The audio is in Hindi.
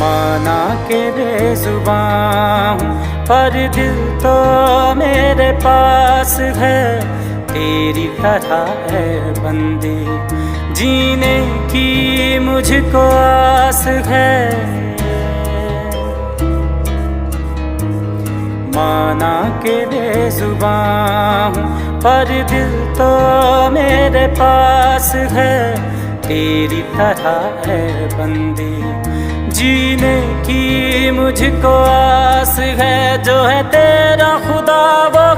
माना के बेजुबान हूँ पर दिल तो मेरे पास है, तेरी तरह है बंदी जीने की मुझको आस है। माना के बेजुबान हूँ पर दिल तो मेरे पास है, तेरी तरह है बंदी जीने की मुझको आस है। जो है तेरा खुदा वो